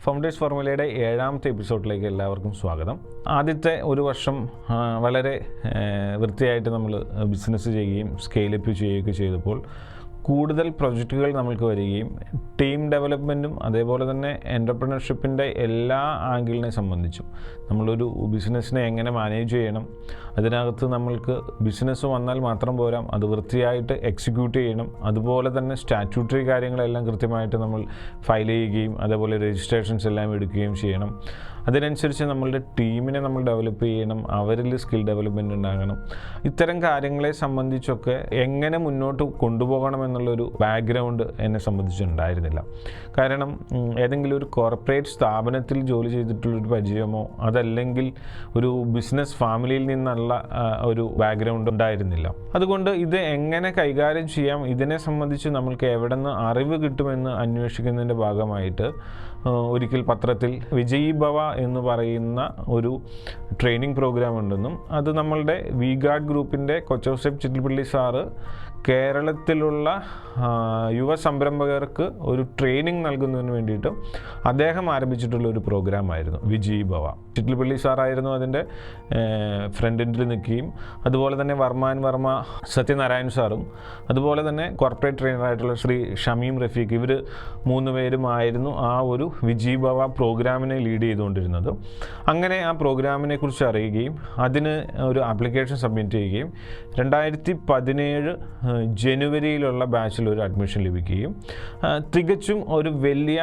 Founders ഫോർമുലയുടെ 7ാമത്തെ എപ്പിസോഡിലേക്ക് എല്ലാവർക്കും സ്വാഗതം. ആദ്യത്തെ ഒരു വർഷം വളരെ വൃത്തിയായിട്ട് നമ്മൾ ബിസിനസ് ചെയ്യുകയും സ്കെയിലപ്പ് ചെയ്യുകയൊക്കെ ചെയ്തപ്പോൾ കൂടുതൽ പ്രൊജക്റ്റുകൾ നമ്മൾക്ക് വരികയും ടീം ഡെവലപ്മെൻറ്റും അതേപോലെ തന്നെ എൻ്റർപ്രണർഷിപ്പിൻ്റെ എല്ലാ ആംഗിളിനെ സംബന്ധിച്ചും നമ്മളൊരു ബിസിനസ്സിനെ എങ്ങനെ മാനേജ് ചെയ്യണം, അതിനകത്ത് നമ്മൾക്ക് ബിസിനസ് വന്നാൽ മാത്രം പോരാ, അത് വൃത്തിയായിട്ട് എക്സിക്യൂട്ട് ചെയ്യണം, അതുപോലെ തന്നെ സ്റ്റാറ്റ്യൂട്ടറി കാര്യങ്ങളെല്ലാം കൃത്യമായിട്ട് നമ്മൾ ഫയൽ ചെയ്യുകയും അതേപോലെ രജിസ്ട്രേഷൻസ് എല്ലാം എടുക്കുകയും ചെയ്യണം. അതിനനുസരിച്ച് നമ്മളുടെ ടീമിനെ നമ്മൾ ഡെവലപ്പ് ചെയ്യണം, അവരിൽ സ്കിൽ ഡെവലപ്മെൻറ്റ് ഉണ്ടാകണം. ഇത്തരം കാര്യങ്ങളെ സംബന്ധിച്ചൊക്കെ എങ്ങനെ മുന്നോട്ട് കൊണ്ടുപോകണം എന്നുള്ളൊരു ബാക്ക്ഗ്രൗണ്ട് എന്നെ സംബന്ധിച്ചുണ്ടായിരുന്നില്ല. കാരണം ഏതെങ്കിലും ഒരു കോർപ്പറേറ്റ് സ്ഥാപനത്തിൽ ജോലി ചെയ്തിട്ടുള്ളൊരു പരിചയമോ അതല്ലെങ്കിൽ ഒരു ബിസിനസ് ഫാമിലിയിൽ നിന്നുള്ള ഒരു ബാക്ക്ഗ്രൗണ്ട് ഉണ്ടായിരുന്നില്ല. അതുകൊണ്ട് ഇത് എങ്ങനെ കൈകാര്യം ചെയ്യാം, ഇതിനെ സംബന്ധിച്ച് നമ്മൾക്ക് എവിടെ നിന്ന് അറിവ് കിട്ടുമെന്ന് അന്വേഷിക്കുന്നതിൻ്റെ ഭാഗമായിട്ട് ഒരിക്കൽ പത്രത്തിൽ വിജയ് ഭവ എന്ന് പറയുന്ന ഒരു ട്രെയിനിങ് പ്രോഗ്രാം ഉണ്ടെന്നും അത് നമ്മളുടെ വിഗാർഡ് ഗ്രൂപ്പിൻ്റെ കൊച്ചൗസേപ്പ് ചിറ്റിൽപ്പള്ളി സാറ് കേരളത്തിലുള്ള യുവ സംരംഭകർക്ക് ഒരു ട്രെയിനിങ് നൽകുന്നതിന് വേണ്ടിയിട്ട് അദ്ദേഹം ആരംഭിച്ചിട്ടുള്ള ഒരു പ്രോഗ്രാമായിരുന്നു വിജയ് ഭവ. ചിറ്റിൽപ്പള്ളി സാറായിരുന്നു അതിൻ്റെ ഫ്രണ്ട് എൻഡിൽ നിൽക്കുകയും അതുപോലെ തന്നെ വർമ്മ സത്യനാരായൺ സാറും അതുപോലെ തന്നെ കോർപ്പറേറ്റ് ട്രെയിനറായിട്ടുള്ള ശ്രീ ഷമീം റഫീഖ്, ഇവർ 3 പേരുമായിരുന്നു ആ ഒരു വിജയ് ഭവ പ്രോഗ്രാമിനെ ലീഡ് ചെയ്തുകൊണ്ടിരുന്നത്. അങ്ങനെ ആ പ്രോഗ്രാമിനെ കുറിച്ച് അറിയുകയും അതിന് ഒരു ആപ്ലിക്കേഷൻ സബ്മിറ്റ് ചെയ്യുകയും 2017 ജനുവരിയിലുള്ള ബാച്ചിൽ ഒരു അഡ്മിഷൻ ലഭിക്കുകയും തികച്ചും ഒരു വലിയ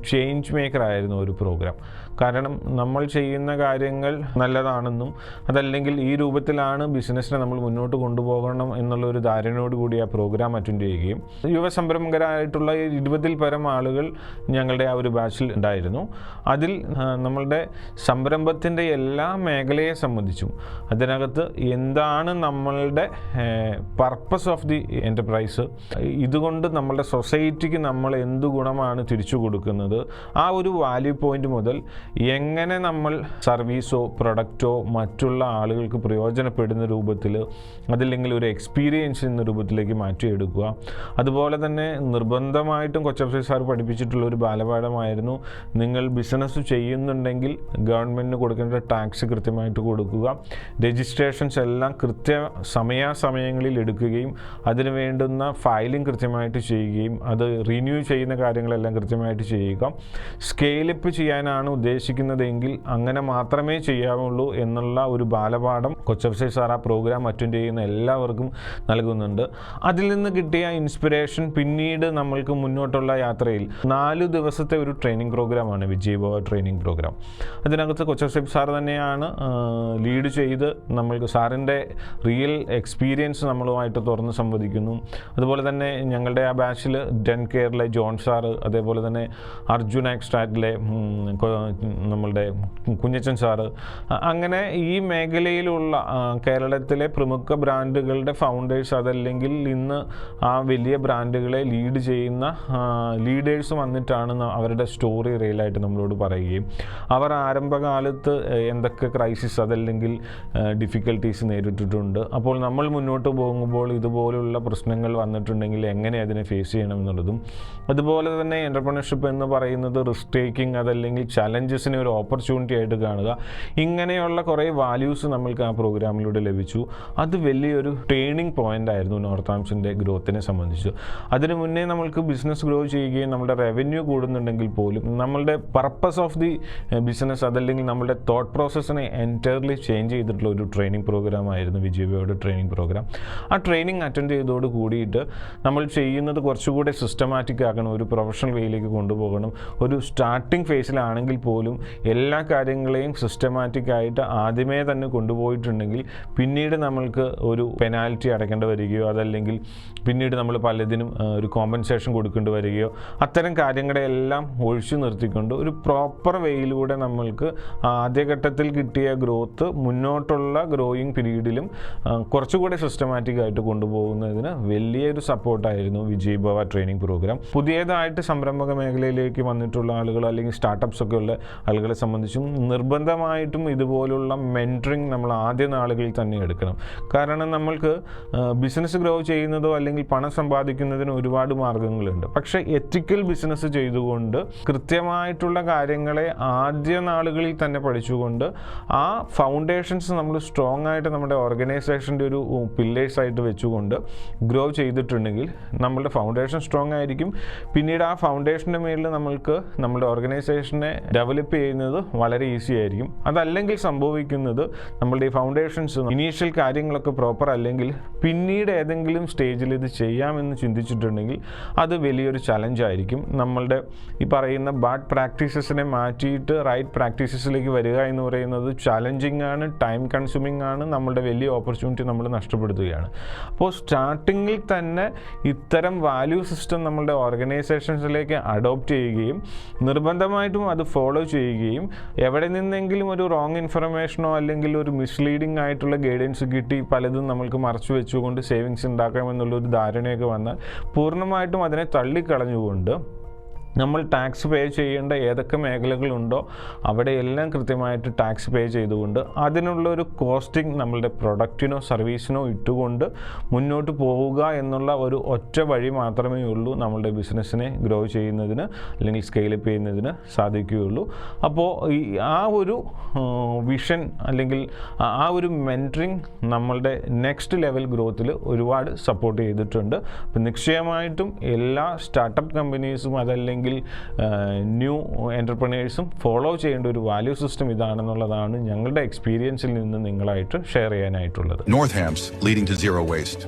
ചേഞ്ച് മേക്കറായിരുന്നു ഒരു പ്രോഗ്രാം. കാരണം നമ്മൾ ചെയ്യുന്ന കാര്യങ്ങൾ നല്ലതാണെന്നും അതല്ലെങ്കിൽ ഈ രൂപത്തിലാണ് ബിസിനസ്സിനെ നമ്മൾ മുന്നോട്ട് കൊണ്ടുപോകണം എന്നുള്ളൊരു ധാരണയോടുകൂടി ആ പ്രോഗ്രാം അറ്റൻഡ് ചെയ്യുകയും യുവസംരംഭകരായിട്ടുള്ള 20-ൽ പരം ആളുകൾ ഞങ്ങളുടെ ആ ഒരു ബാച്ചിൽ ഉണ്ടായിരുന്നു. അതിൽ നമ്മളുടെ സംരംഭത്തിൻ്റെ എല്ലാ മേഖലയെ സംബന്ധിച്ചും അതിനകത്ത് എന്താണ് നമ്മളുടെ പർപ്പസ് ഓഫ് ദി എൻ്റർപ്രൈസ്, ഇതുകൊണ്ട് നമ്മളുടെ സൊസൈറ്റിക്ക് നമ്മൾ എന്ത് ഗുണമാണ് തിരിച്ചു കൊടുക്കുന്നത്, ആ ഒരു വാല്യൂ പോയിന്റ് മുതൽ എങ്ങനെ നമ്മൾ സർവീസോ പ്രൊഡക്റ്റോ മറ്റുള്ള ആളുകൾക്ക് പ്രയോജനപ്പെടുന്ന രൂപത്തിൽ അതില്ലെങ്കിൽ ഒരു എക്സ്പീരിയൻസ് എന്ന രൂപത്തിലേക്ക് മാറ്റിയെടുക്കുക. അതുപോലെ തന്നെ നിർബന്ധമായിട്ടും കൊച്ചൗസേപ്പ് സാർ പഠിപ്പിച്ചിട്ടുള്ള ഒരു ബാലപാഠമായിരുന്നു, നിങ്ങൾ ബിസിനസ് ചെയ്യുന്നുണ്ടെങ്കിൽ ഗവൺമെൻറ്റിന് കൊടുക്കേണ്ട ടാക്സ് കൃത്യമായിട്ട് കൊടുക്കുക, രജിസ്ട്രേഷൻസ് എല്ലാം സമയാസമയങ്ങളിൽ എടുക്കുകയും അതിന് വേണ്ടുന്ന ഫയലിംഗ് കൃത്യമായിട്ട് ചെയ്യുകയും അത് റിന്യൂ ചെയ്യുന്ന കാര്യങ്ങളെല്ലാം കൃത്യമായിട്ട് ചെയ്യുക. സ്കെയിലപ്പ് ചെയ്യാനാണ് ഉദ്ദേശിക്കുന്നതെങ്കിൽ അങ്ങനെ മാത്രമേ ചെയ്യാവുള്ളൂ എന്നുള്ള ഒരു ബാലപാഠം കൊച്ചൗസേപ്പ് സാർ ആ പ്രോഗ്രാം അറ്റൻഡ് ചെയ്യുന്ന എല്ലാവർക്കും നൽകുന്നുണ്ട്. അതിൽ നിന്ന് കിട്ടിയ ഇൻസ്പിറേഷൻ പിന്നീട് നമ്മൾക്ക് മുന്നോട്ടുള്ള യാത്രയിൽ 4 ദിവസത്തെ ഒരു ട്രെയിനിങ് പ്രോഗ്രാമാണ് വിജയ് ഭവ ട്രെയിനിങ് പ്രോഗ്രാം. അതിനകത്ത് കൊച്ചൗസേപ്പ് സാർ തന്നെയാണ് ലീഡ് ചെയ്ത് നമ്മൾക്ക് സാറിൻ്റെ റിയൽ എക്സ്പീരിയൻസ് നമ്മളുമായിട്ട് തുറന്ന് സംവദിക്കുന്നു. അതുപോലെ തന്നെ ഞങ്ങളുടെ ആ ബാച്ചിൽ ഡെൻ കെയറിലെ ജോൺ സാറ്, അതേപോലെ തന്നെ അർജുൻ എക്സ്ട്രാറ്റിലെ നമ്മളുടെ കുഞ്ഞച്ചൻ സാറ്, അങ്ങനെ ഈ മേഖലയിലുള്ള കേരളത്തിലെ പ്രമുഖ ബ്രാൻഡുകളുടെ ഫൗണ്ടേഴ്സ് അതല്ലെങ്കിൽ ഇന്ന് ആ വലിയ ബ്രാൻഡുകളെ ലീഡ് ചെയ്യുന്ന ലീഡേഴ്സ് വന്നിട്ടാണ് അവരുടെ സ്റ്റോറി റിയലായിട്ട് നമ്മളോട് പറയുകയും അവർ ആരംഭകാലത്ത് എന്തൊക്കെ ക്രൈസിസ് അതല്ലെങ്കിൽ ഡിഫിക്കൽട്ടീസ് നേരിട്ടിട്ടുണ്ട്, അപ്പോൾ നമ്മൾ മുന്നോട്ട് പോകുമ്പോൾ ഇതുപോലുള്ള പ്രശ്നങ്ങൾ വന്നിട്ടുണ്ടെങ്കിൽ എങ്ങനെ അതിനെ ഫേസ് ചെയ്യണം എന്നുള്ളതും, അതുപോലെ തന്നെ എൻ്റർപ്രണർഷിപ്പ് എന്ന് പറയുന്നത് റിസ്ക് ടേക്കിംഗ് അതല്ലെങ്കിൽ ചലഞ്ചസിനെ ഒരു ഓപ്പർച്യൂണിറ്റി ആയിട്ട് കാണുക, ഇങ്ങനെയുള്ള കുറേ വാല്യൂസ് നമ്മൾക്ക് ആ പ്രോഗ്രാമിലൂടെ ലഭിച്ചു. അത് വലിയൊരു ടേണിംഗ് പോയിൻ്റ് ആയിരുന്നു നോർത്താംപ്സിൻ്റെ ഗ്രോത്തിനെ സംബന്ധിച്ച്. അതിനു മുന്നേ നമ്മൾക്ക് ബിസിനസ് ഗ്രോ ചെയ്യുകയും നമ്മുടെ റവന്യൂ കൂടുന്നുണ്ടെങ്കിൽ പോലും നമ്മളുടെ പർപ്പസ് ഓഫ് ദി ബിസിനസ് അതല്ലെങ്കിൽ നമ്മുടെ തോട്ട് പ്രോസസ്സിനെ എൻറ്റയർലി ചേഞ്ച് ചെയ്തിട്ടുള്ള ഒരു ട്രെയിനിങ് പ്രോഗ്രാമായിരുന്നു വിജയ് ഭവയുടെ ട്രെയിനിങ് പ്രോഗ്രാം. ആ ട്രെയിനിങ് അറ്റൻഡ് ചെയ്തോട് കൂടിയിട്ട് നമ്മൾ ചെയ്യുന്നത് കുറച്ചുകൂടെ സിസ്റ്റമാറ്റിക് ആക്കണം, ഒരു പ്രൊഫഷണൽ വേയിലേക്ക് കൊണ്ടുപോകണം. ഒരു സ്റ്റാർട്ടിംഗ് ഫേസിലാണെങ്കിൽ പോലും എല്ലാ കാര്യങ്ങളെയും സിസ്റ്റമാറ്റിക് ആയിട്ട് ആദ്യമേ തന്നെ കൊണ്ടുപോയിട്ടുണ്ടെങ്കിൽ പിന്നീട് നമ്മൾക്ക് ഒരു പെനാൽറ്റി അടയ്ക്കേണ്ടി വരികയോ അതല്ലെങ്കിൽ പിന്നീട് നമ്മൾ പലതിനും ഒരു കോമ്പൻസേഷൻ കൊടുക്കേണ്ടി വരികയോ അത്തരം കാര്യങ്ങളെല്ലാം ഒഴിച്ചു നിർത്തിക്കൊണ്ട് ഒരു പ്രോപ്പർ വേയിലൂടെ നമ്മൾക്ക് ആദ്യഘട്ടത്തിൽ കിട്ടിയ ഗ്രോത്ത് മുന്നോട്ടുള്ള ഗ്രോയിങ് പീരീഡിലും കുറച്ചുകൂടെ സിസ്റ്റമാറ്റിക് ആയിട്ട് കൊണ്ടുപോകുന്ന പോകുന്നതിന് വലിയൊരു സപ്പോർട്ടായിരുന്നു വിജയ് ഭവ ട്രെയിനിങ് പ്രോഗ്രാം. പുതിയതായിട്ട് സംരംഭക മേഖലയിലേക്ക് വന്നിട്ടുള്ള ആളുകൾ അല്ലെങ്കിൽ സ്റ്റാർട്ടപ്സ് ഒക്കെ ഉള്ള ആളുകളെ സംബന്ധിച്ചും നിർബന്ധമായിട്ടും ഇതുപോലുള്ള മെൻറ്ററിങ് നമ്മൾ ആദ്യ നാളുകളിൽ തന്നെ എടുക്കണം. കാരണം നമ്മൾക്ക് ബിസിനസ് ഗ്രോ ചെയ്യുന്നതോ അല്ലെങ്കിൽ പണം സമ്പാദിക്കുന്നതിന് ഒരുപാട് മാർഗ്ഗങ്ങളുണ്ട്. പക്ഷേ എത്തിക്കൽ ബിസിനസ് ചെയ്തുകൊണ്ട് കൃത്യമായിട്ടുള്ള കാര്യങ്ങളെ ആദ്യ നാളുകളിൽ തന്നെ പഠിച്ചുകൊണ്ട് ആ ഫൗണ്ടേഷൻസ് നമ്മൾ സ്ട്രോങ് ആയിട്ട് നമ്മുടെ ഓർഗനൈസേഷൻ്റെ ഒരു പില്ലേഴ്സായിട്ട് വെച്ചുകൊണ്ട് ഗ്രോ ചെയ്തിട്ടുണ്ടെങ്കിൽ നമ്മളുടെ ഫൗണ്ടേഷൻ സ്ട്രോങ് ആയിരിക്കും. പിന്നീട് ആ ഫൗണ്ടേഷൻ്റെ മേലിൽ നമ്മൾക്ക് നമ്മുടെ ഓർഗനൈസേഷനെ ഡെവലപ്പ് ചെയ്യുന്നത് വളരെ ഈസി ആയിരിക്കും. അതല്ലെങ്കിൽ സംഭവിക്കുന്നത് നമ്മളുടെ ഈ ഫൗണ്ടേഷൻസ് ഇനീഷ്യൽ കാര്യങ്ങളൊക്കെ പ്രോപ്പർ അല്ലെങ്കിൽ പിന്നീട് ഏതെങ്കിലും സ്റ്റേജിൽ ഇത് ചെയ്യാമെന്ന് ചിന്തിച്ചിട്ടുണ്ടെങ്കിൽ അത് വലിയൊരു ചലഞ്ചായിരിക്കും. നമ്മളുടെ ഈ പറയുന്ന ബാഡ് പ്രാക്ടീസസിനെ മാറ്റിയിട്ട് റൈറ്റ് പ്രാക്ടീസസിലേക്ക് വരിക എന്ന് പറയുന്നത് ചാലഞ്ചിങ് ആണ്, ടൈം കൺസ്യൂമിങ് ആണ്, നമ്മളുടെ വലിയ ഓപ്പർച്യൂണിറ്റി നമ്മൾ നഷ്ടപ്പെടുത്തുകയാണ്. അപ്പോൾ സ്റ്റാർട്ടിങ്ങിൽ തന്നെ ഇത്തരം വാല്യൂ സിസ്റ്റം നമ്മളുടെ ഓർഗനൈസേഷൻസിലേക്ക് അഡോപ്റ്റ് ചെയ്യുകയും നിർബന്ധമായിട്ടും അത് ഫോളോ ചെയ്യുകയും എവിടെ നിന്നെങ്കിലും ഒരു റോങ് ഇൻഫർമേഷനോ അല്ലെങ്കിൽ ഒരു മിസ്ലീഡിംഗ് ആയിട്ടുള്ള ഗൈഡൻസ് കിട്ടി പലതും നമ്മൾക്ക് മറച്ചു വെച്ചുകൊണ്ട് സേവിങ്സ് ഉണ്ടാക്കാമെന്നുള്ളൊരു ധാരണയൊക്കെ വന്നാൽ പൂർണ്ണമായിട്ടും അതിനെ തള്ളിക്കളഞ്ഞുകൊണ്ട് നമ്മൾ ടാക്സ് പേ ചെയ്യേണ്ട ഏതൊക്കെ മേഖലകളുണ്ടോ അവിടെയെല്ലാം കൃത്യമായിട്ട് ടാക്സ് പേ ചെയ്തുകൊണ്ട് അതിനുള്ളൊരു കോസ്റ്റിംഗ് നമ്മളുടെ പ്രൊഡക്റ്റിനോ സർവീസിനോ ഇട്ടുകൊണ്ട് മുന്നോട്ട് പോവുക എന്നുള്ള ഒരു ഒറ്റ വഴി മാത്രമേ ഉള്ളൂ നമ്മളുടെ ബിസിനസ്സിനെ ഗ്രോ ചെയ്യുന്നതിന് അല്ലെങ്കിൽ സ്കെയിലപ്പ് ചെയ്യുന്നതിന് സാധിക്കുകയുള്ളൂ. അപ്പോൾ ആ ഒരു വിഷൻ അല്ലെങ്കിൽ ആ ഒരു മെൻറ്ററിങ് നമ്മളുടെ നെക്സ്റ്റ് ലെവൽ ഗ്രോത്തിൽ ഒരുപാട് സപ്പോർട്ട് ചെയ്തിട്ടുണ്ട്. അപ്പം നിശ്ചയമായിട്ടും എല്ലാ സ്റ്റാർട്ടപ്പ് കമ്പനീസും അതല്ലെങ്കിൽ ന്യൂ എൻ്റർപ്രണേഴ്സും ഫോളോ ചെയ്യേണ്ട ഒരു വാല്യൂ സിസ്റ്റം ഇതാണെന്നുള്ളതാണ് ഞങ്ങളുടെ എക്സ്പീരിയൻസിൽ നിന്ന് നിങ്ങളായിട്ട് share ചെയ്യാനായിട്ടുള്ളത്. Northam's leading to zero waste.